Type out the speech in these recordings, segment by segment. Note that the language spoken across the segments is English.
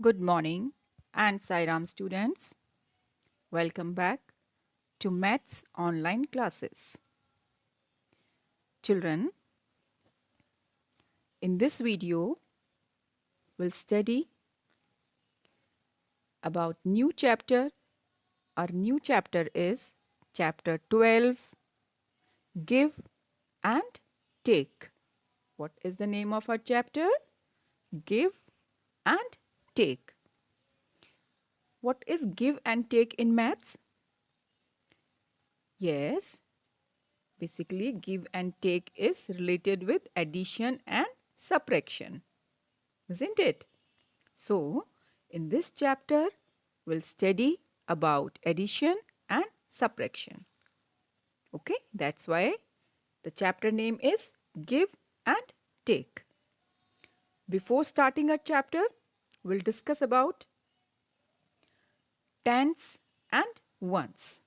Good morning and Sairam students. Welcome back to Maths online classes. Children, in this video, we'll study about new chapter. Our new chapter is chapter 12, Give and Take. What is the name of our chapter? Give and Take. What is give and take in maths? Yes, basically, give and take is related with addition and subtraction, isn't it? So, in this chapter, we'll study about addition and subtraction. Okay, that's why the chapter name is Give and Take. Before starting our chapter, we'll discuss about tens and ones.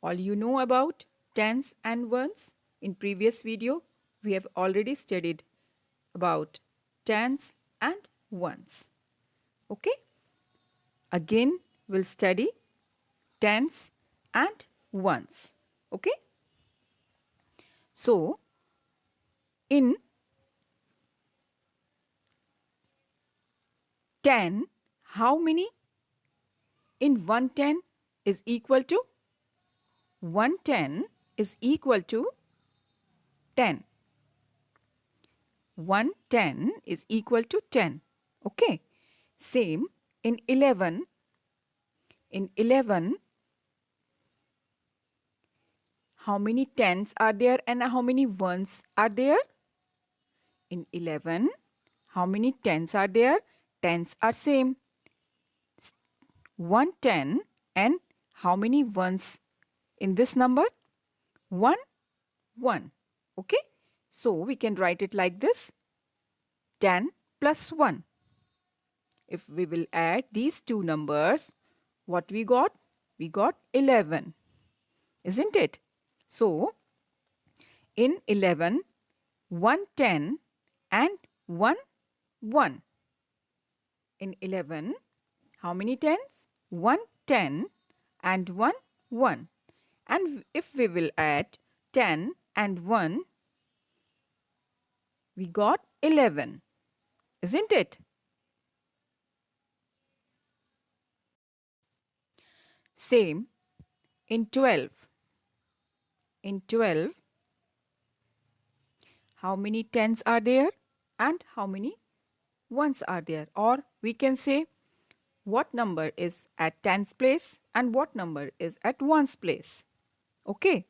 All you know about tens and ones? In previous video, we have already studied about tens and ones. Okay? Again, we'll study tens and ones. Okay? So, in 10, how many in 110 is equal to? 110 is equal to 10. 110 is equal to 10. Okay? Same in 11. In 11, how many tens are there and how many ones are there? In 11, how many tens are there? Tens are same. 110 and how many ones in this number? 1, 1. Okay. So we can write it like this. 10 plus 1. If we will add these two numbers, what we got? We got 11. Isn't it? So in 11, 110 and 1, 1. In 11, how many tens? 110 and 1, 1. And if we will add 10 and 1, we got 11. Isn't it? Same in 12. In 12, how many tens are there and how many ones are there? Or we can say what number is at tens place and what number is at ones place. Okay,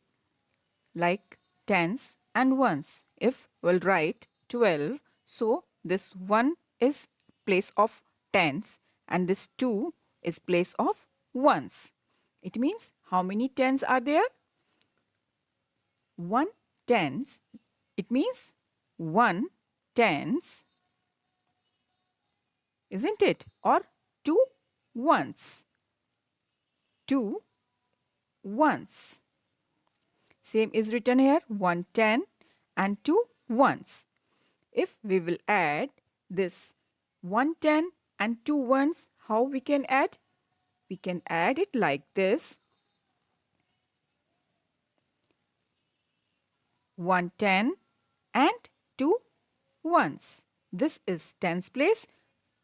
like tens and ones. If we'll write 12, so this 1 is place of tens and this 2 is place of ones. It means how many tens are there? 1 tens. It means 1 tens, isn't it? Or 2 ones. 2 ones. Same is written here, 110 and 2 ones. If we will add this 110 and 2 ones, how we can add? We can add it like this. 110 and 2 ones. This is tens place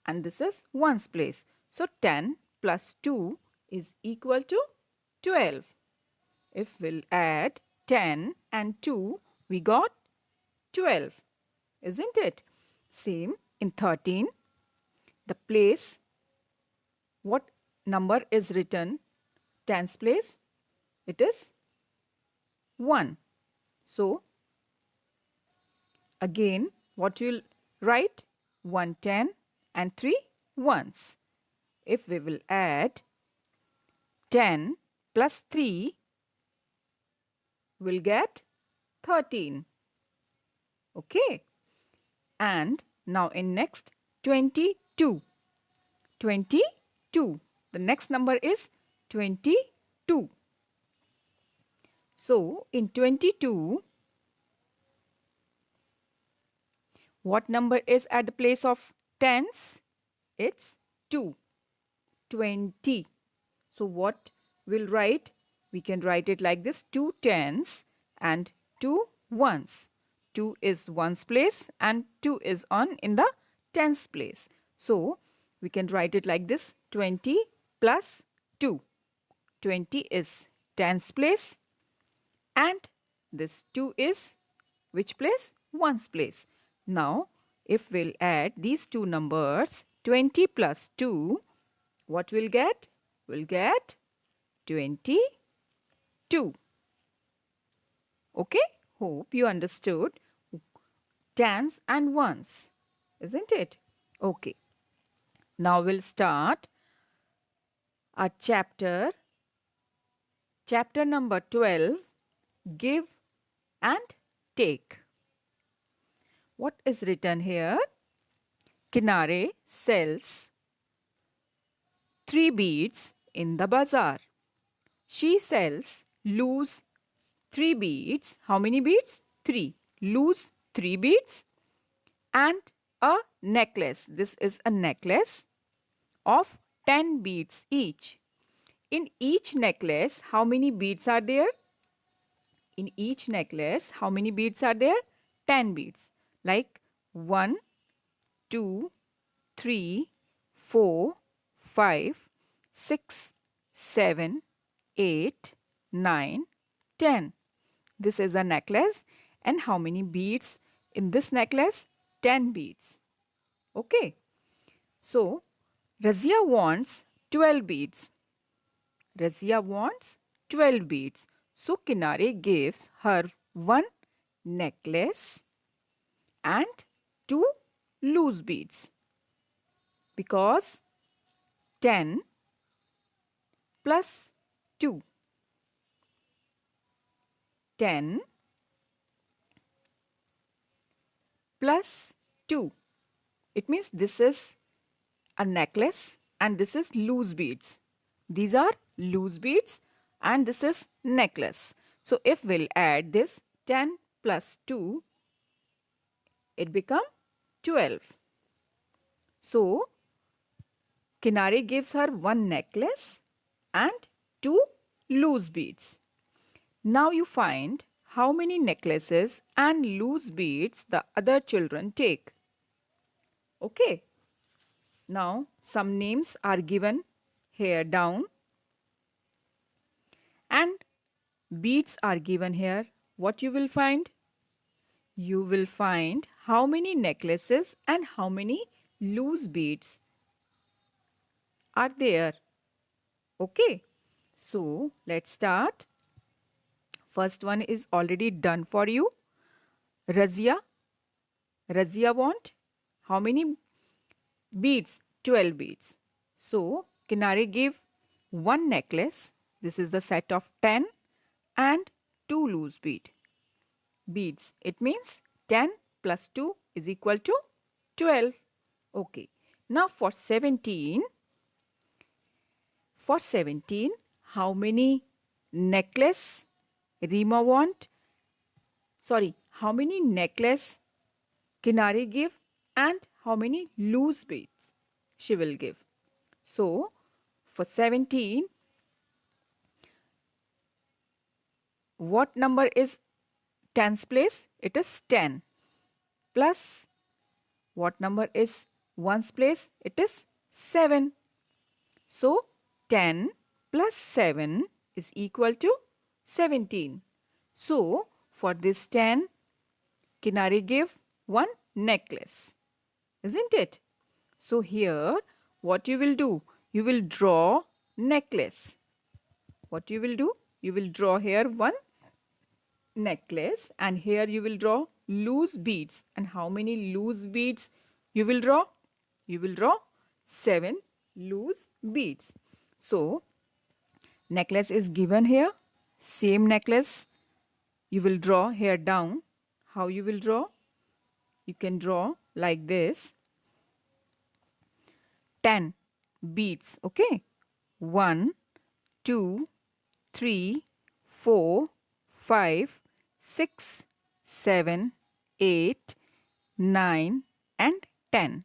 and this is ones place. So 10 plus 2 is equal to 12. If we'll add 10 and 2, we got 12. Isn't it? Same in 13. The place, what number is written tens place? It is 1. So, again, what you'll write? 110 and 3 ones. If we will add 10 plus 3, we'll get 13. Okay. And now in next 22. 22. The next number is 22. So in 22, what number is at the place of tens? It's 2. 20. So what we'll write? We can write it like this: 2 tens and 2 ones. 2 is ones place and 2 is on in the tens place. So we can write it like this: 20 plus 2. 20 is tens place and this 2 is which place? Ones place. Now if we'll add these two numbers, 20 plus 2, what we'll get? We'll get 22. Okay? Hope you understood tens and ones, isn't it? Okay. Now we'll start our chapter number 12, give and take. What is written here? Kinare sells 3 beads in the bazaar. She sells loose 3 beads. How many beads? 3. Loose 3 beads and a necklace. This is a necklace of 10 beads each. In each necklace, how many beads are there? In each necklace, how many beads are there? 10 beads. Like 1, 2, 3, 4, 5, 6, 7, 8, 9, 10. This is a necklace. And how many beads in this necklace? 10 beads. Okay. So, Razia wants 12 beads. Razia wants 12 beads. So, Kinare gives her one necklace and 2 loose beads. Because 10 plus 2. 10 plus 2. It means this is a necklace and this is loose beads. These are loose beads and this is necklace. So if we'll add this 10 plus 2, it become 12. So Kinare gives her one necklace and 2 loose beads. Now you find how many necklaces and loose beads the other children take. Okay. Now some names are given here down and beads are given here. What you will find? You will find how many necklaces and how many loose beads are there. Okay. So let's start. First one is already done for you. Razia. Razia want how many beads? 12 beads. So Kinare give one necklace. This is the set of 10 and 2 loose beads. It means 10 plus 2 is equal to 12. Okay. Now for 17. For 17, how many necklace Rima want? Sorry, how many necklace Kinare give and how many loose beads she will give? So, for 17, what number is tens place? It is 10. Plus, what number is ones place? It is 7. So, 10 plus 7 is equal to 17. So, for this 10, Kinare give one necklace. Isn't it? So, here what you will do? You will draw necklace. What you will do? You will draw here one necklace and here you will draw loose beads. And how many loose beads you will draw? You will draw 7 loose beads. So, necklace is given here. Same necklace you will draw here down. How you will draw? You can draw like this. 10 beads. Okay. 1, 2, 3, 4, 5, 6, 7, 8, 9 and 10.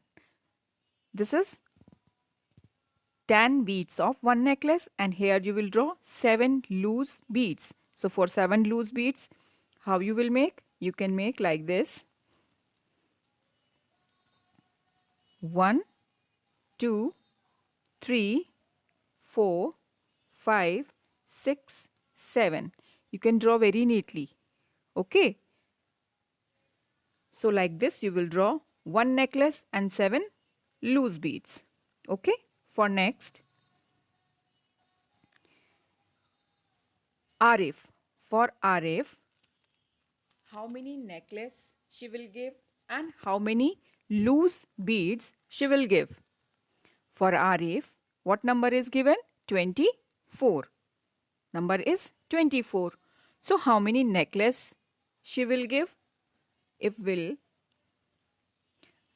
This is 10 beads of one necklace, and here you will draw 7 loose beads. So for 7 loose beads, how you will make? You can make like this. 1, 2, 3, 4, 5, 6, 7. You can draw very neatly. Okay. So like this you will draw one necklace and 7 loose beads. Okay. For next, Arif. For Arif, how many necklace she will give and how many loose beads she will give? For Arif, what number is given? 24. Number is 24. So how many necklace she will give? If we'll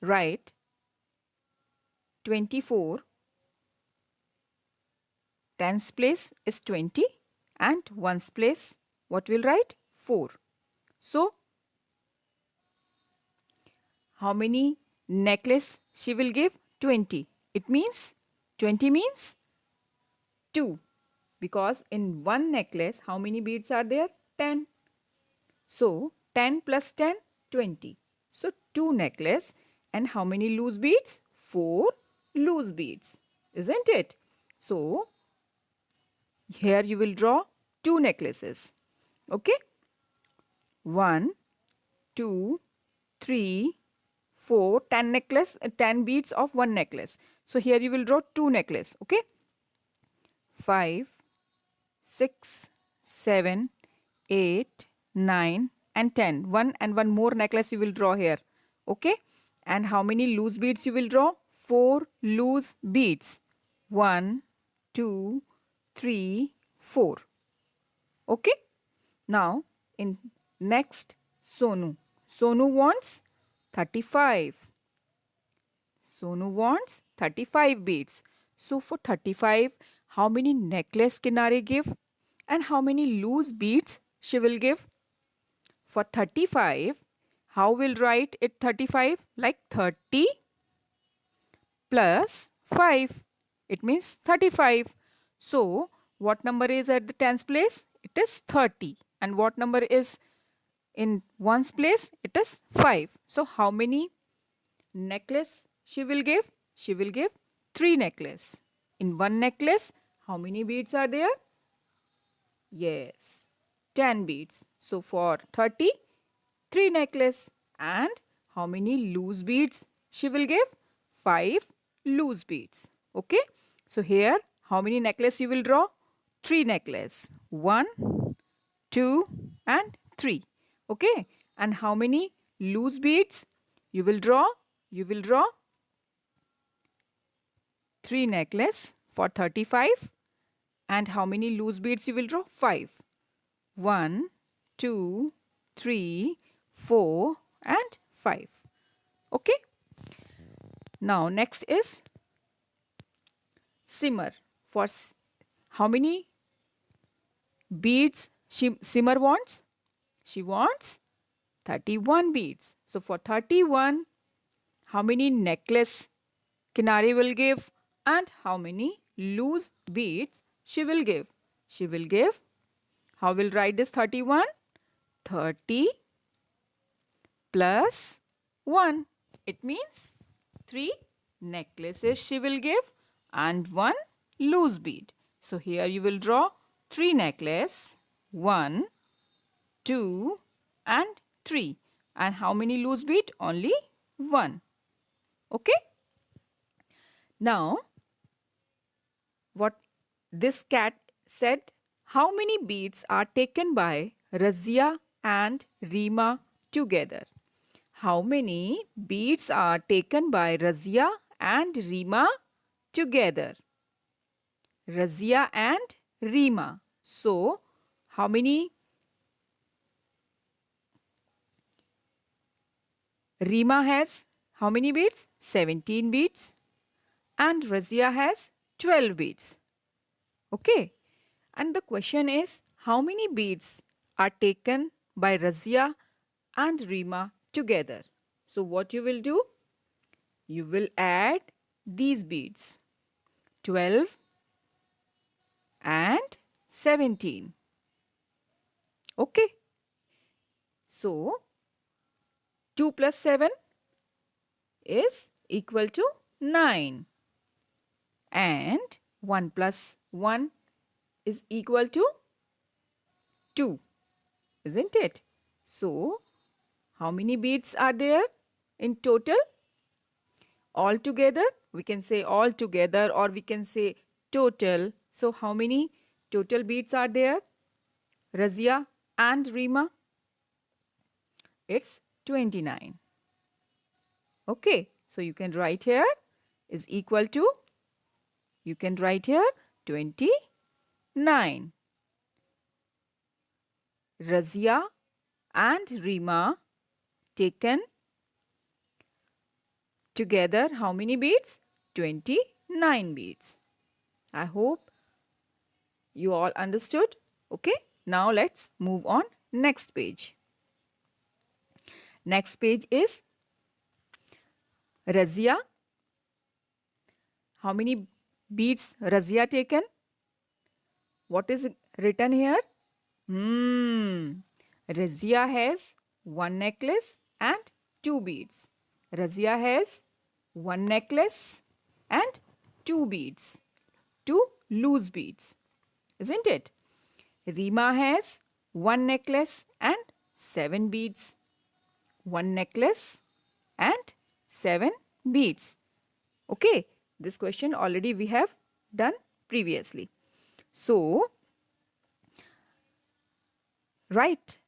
write 24, tens place is 20 and ones place what we'll write? 4. So how many necklace she will give? 20. It means 20 means 2, because in one necklace how many beads are there? 10. So 10 plus 10, 20. So 2 necklace, and how many loose beads? 4 loose beads, isn't it? So here you will draw 2 necklaces. Okay. 1, 2, 3, 4, 10 necklace, 10 beads of one necklace. So here you will draw 2 necklace. Okay. 5, 6, 7, 8, 9 and 10. One and one more necklace you will draw here. Okay. And how many loose beads you will draw? 4 loose beads. 1, 2, 3, 4. Okay. Now in next, Sonu. Sonu wants 35. Sonu wants 35 beads. So for 35, how many necklace Kinare give and how many loose beads she will give? For 35, how we'll write it 35? Like 30 plus 5. It means 35. So what number is at the tens place? It is 30. And what number is in ones place? It is 5. So how many necklace she will give? She will give 3 necklace. In one necklace, how many beads are there? Yes, 10 beads. So for 30, 3 necklace. And how many loose beads she will give? 5 loose beads. Okay. So here, how many necklace you will draw? 3 necklace. 1, 2 and 3. Okay. And how many loose beads you will draw? You will draw 3 necklace for 35. And how many loose beads you will draw? 5. 1, 2, 3, 4 and 5. Okay. Now next is Simar. For how many beads Simar wants? She wants 31 beads. So for 31, how many necklace Kinare will give and how many loose beads she will give? She will give, how will write this 31? 30 plus 1. It means 3 necklaces she will give and 1 loose bead. So here you will draw 3 necklace, 1, 2 and 3. And how many loose bead? Only 1. Okay. Now, what this cat said, how many beads are taken by Razia and Rima together? How many beads are taken by Razia and Rima together? Razia and Rima. So, how many? Rima has how many beads? 17 beads. And Razia has 12 beads. Okay. And the question is, how many beads are taken by Razia and Rima together? So what you will do? You will add these beads. 12 and 17. Okay. So 2 plus 7 is equal to 9. And 1 plus 1 is equal to 2. Isn't it? So how many beads are there in total? All together, we can say all together or we can say total. So how many total beads are there? Razia and Rima? It's 29. Okay, so you can write here is equal to, you can write here 29. Razia and Rima taken together how many beads? 29 beads. I hope you all understood. Okay, now let's move on next page. Next page is Razia. How many beads Razia taken? What is written here? Razia has one necklace and two beads. Razia has one necklace and two beads. Two loose beads. Isn't it? Rima has one necklace and 7 beads. One necklace and 7 beads. Okay, this question already we have done previously. So, right,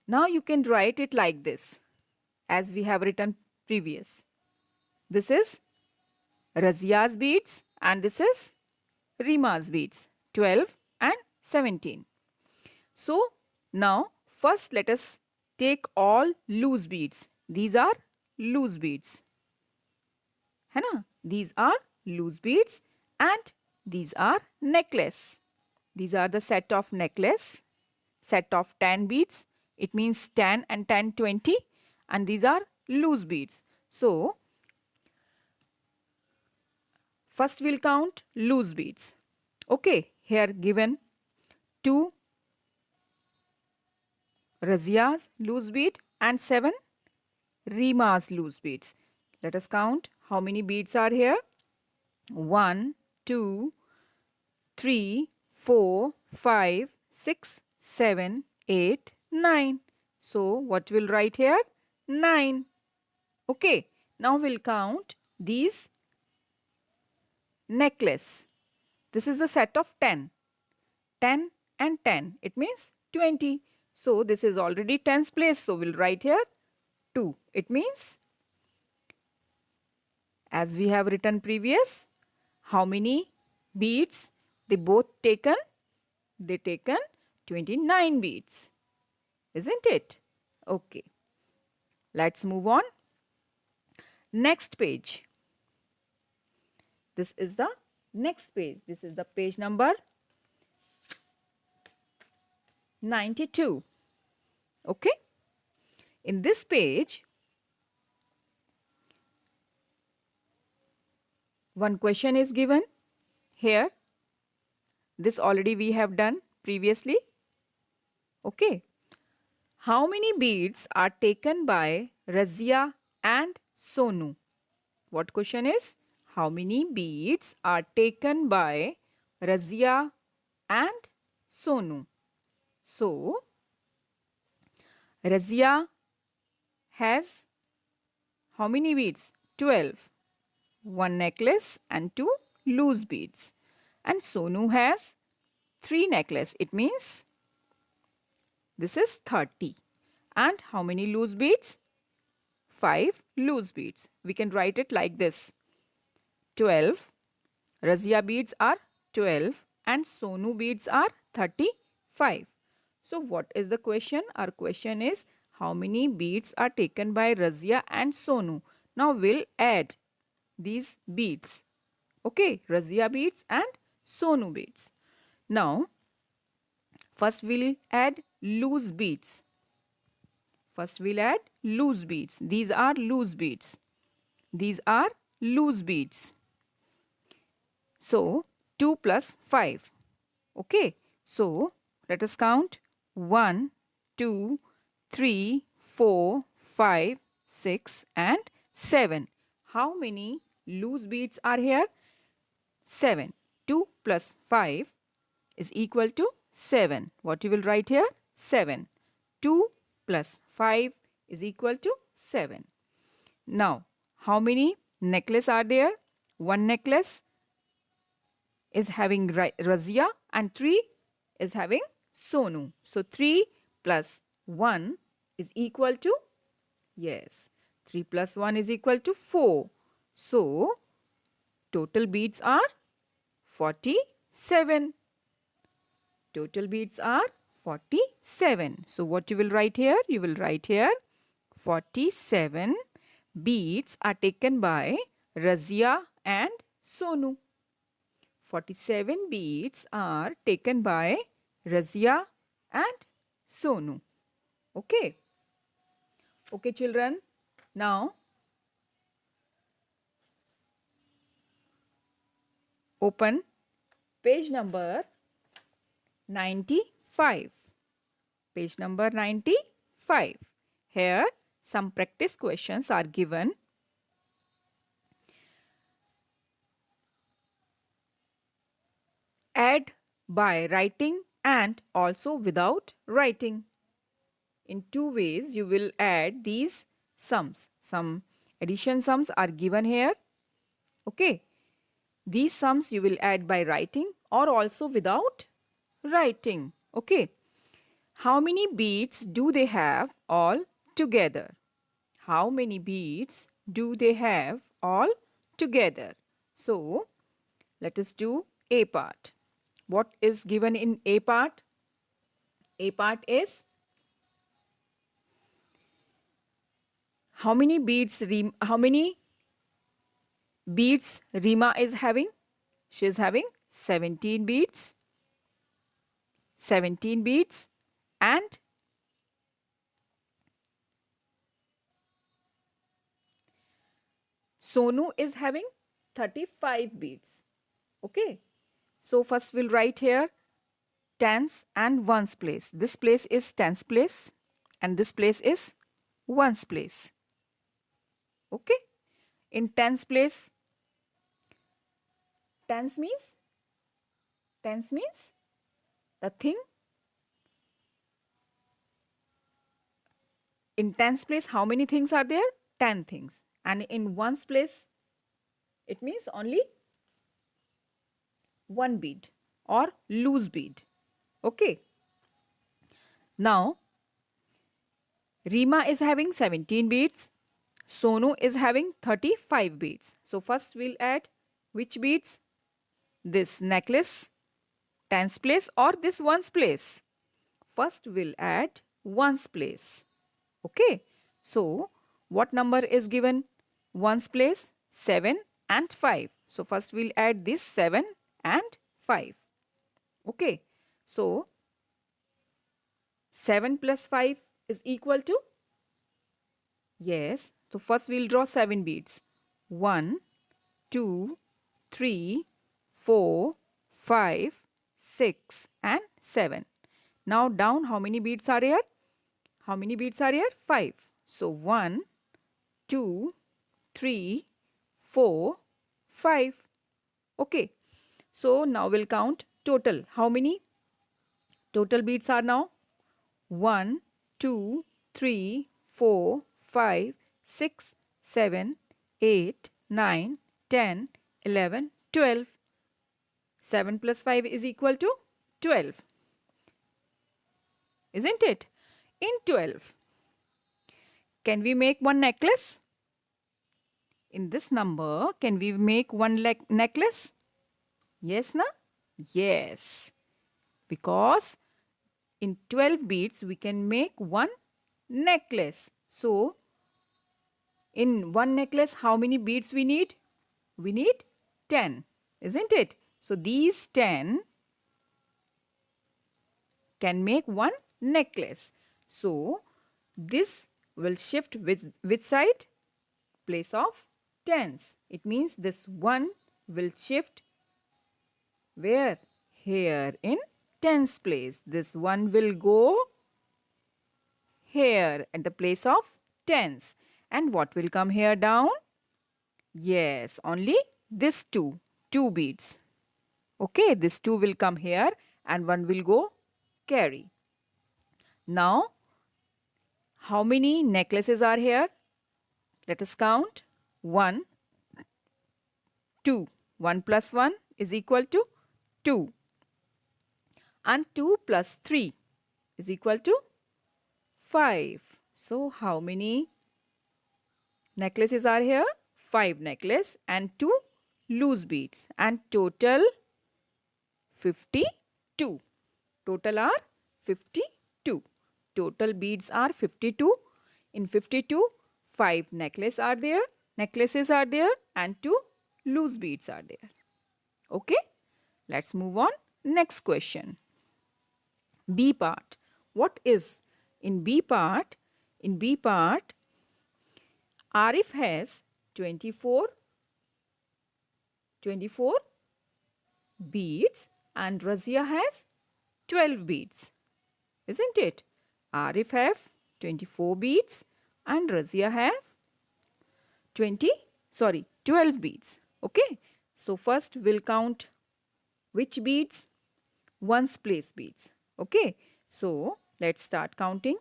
now you can write it like this as we have written previous. This is Razia's beads and this is Rima's beads, 12 and 17. So, now first let us take all loose beads. These are loose beads. है ना? These are loose beads and these are necklace. These are the set of necklace, set of 10 beads. It means 10 and 10, 20. And these are loose beads. So, first we'll count loose beads. Okay, here given 2 Razia's loose bead and 7 Rima's loose beads. Let us count how many beads are here. 1, 2, 3, 4, 5, 6, 7, 8, 9. So what we'll write here? 9. Okay. Now we'll count these necklace. This is the set of 10. 10 and 10. It means 20. So this is already 10's place. So we'll write here 2. It means, as we have written previous, how many beads they both taken? They taken 29 beads. Isn't it? Okay. Let's move on. Next page. This is the next page. This is the page number 92. Okay. In this page, one question is given here. This already we have done previously. Okay. How many beads are taken by Razia and Sonu? What question is? How many beads are taken by Razia and Sonu? So, Razia has how many beads? 12. One necklace and 2 loose beads. And Sonu has 3 necklace. It means this is 30. And how many loose beads? 5 loose beads. We can write it like this. 12. Razia beads are 12 and Sonu beads are 35. So what is the question? Our question is how many beads are taken by Razia and Sonu? Now we'll add these beads. Okay, Razia beads and Sonu beads. Now, first we'll add loose beads. First we'll add loose beads. These are loose beads. These are loose beads. So, 2 plus 5. Okay, so let us count 1, 2, 3, 4, 5, 6 and 7. How many loose beads are here? 7. 2 plus 5 is equal to 7. What you will write here? 7. 2 plus 5 is equal to 7. Now, how many necklaces are there? One necklace is having Razia and 3 is having Sonu. So 3 plus 1 is equal to, yes, 3 plus 1 is equal to 4. So total beads are 47. Total beads are 47. So what you will write here? You will write here 47 beads are taken by Razia and Sonu. 47 beads are taken by Razia and Sonu. Okay. Okay, children. Now, open page number 95. Page number 95. Here, some practice questions are given. Add by writing and also without writing. In two ways, you will add these sums. Some addition sums are given here. Okay. These sums you will add by writing or also without writing. Okay. How many beads do they have all together? How many beads do they have all together? So, let us do A part. What is given in A part? A part is how many beads Rima is having? She is having 17 beads. 17 beads and Sonu is having 35 beads. Okay. So first we'll write here tens and ones place. This place is tens place and this place is ones place. Okay. In tens place, tens means the thing. In tens place, how many things are there? 10 things. And in ones place, it means only one bead or loose bead. Okay. Now, Rima is having 17 beads. Sonu is having 35 beads. So first we'll add which beads? This necklace, tens place or this ones place. First we'll add ones place. Okay. So what number is given? Ones place 7 and 5. So first we'll add this 7 and 5. Okay. So 7 plus 5 is equal to? Yes. So first we'll draw 7 beads. 1, 2, 3, 4, 5, 6 and 7. Now down how many beads are here? How many beads are here? 5. So 1, 2, 3, 4, 5. Okay. So now we'll count total. How many total beads are now? 1, 2, 3, 4, 5, 6, 7, 8, 9, 10, 11, 12. 7 plus 5 is equal to 12. Isn't it? In 12, can we make one necklace? In this number, can we make one necklace? Yes, na? Yes. Because in 12 beads, we can make one necklace. So, in one necklace, how many beads we need? We need 10, isn't it? So, these 10 can make one necklace. So, this will shift with which side? Place of tens. It means this 1 will shift Where? Here in tens place. This 1 will go here at the place of tens. And what will come here down? Yes, only this 2 beads. Okay, this 2 will come here and 1 will go carry. Now, how many necklaces are here? Let us count. 1, 2. 1 plus 1 is equal to 2. And 2 plus 3 is equal to 5. So, how many necklaces are here? 5 necklaces and 2 loose beads, and total 52. Total are 52. Total beads are 52. In 52, 5 necklaces are there and 2 loose beads are there. Okay, let's move on. Next question. B part. What is in B part? In B part, Arif has 24 beads and Razia has 12 beads. Isn't it? Arif have 24 beads and Razia have 12 beads. Okay. So first we'll count which beads? Ones place beads. Okay. So let's start counting.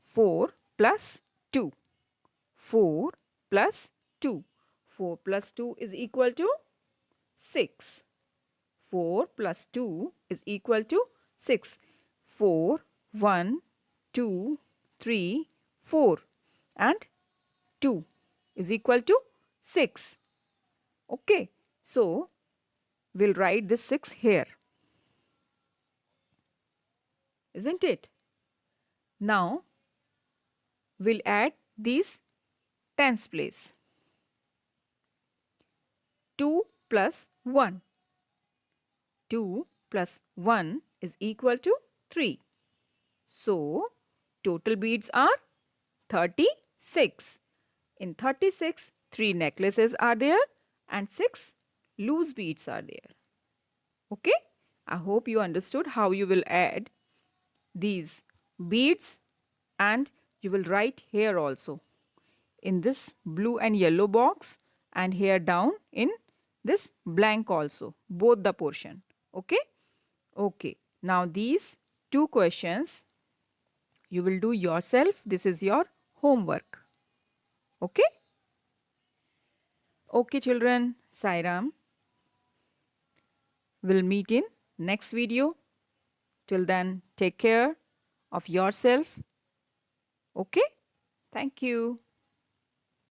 4 plus 2. 4 plus 2. 4 plus 2 is equal to 6. 4 plus 2 is equal to 6. 4, 1, 2, 3, 4 and 2 is equal to 6. Okay, so we'll write this 6 here. Isn't it? Now we'll add these tens place. 2 plus 1. 2 plus 1 is equal to 3. So, total beads are 36. In 36, 3 necklaces are there and 6 loose beads are there. Okay? I hope you understood how you will add these beads, and you will write here also in this blue and yellow box, and here down in this blank also, both the portion. Okay? Okay. Now these 2 questions you will do yourself. This is your homework. Okay? Okay children, Sairam. We'll meet in next video. Till then, take care of yourself. Okay? Thank you.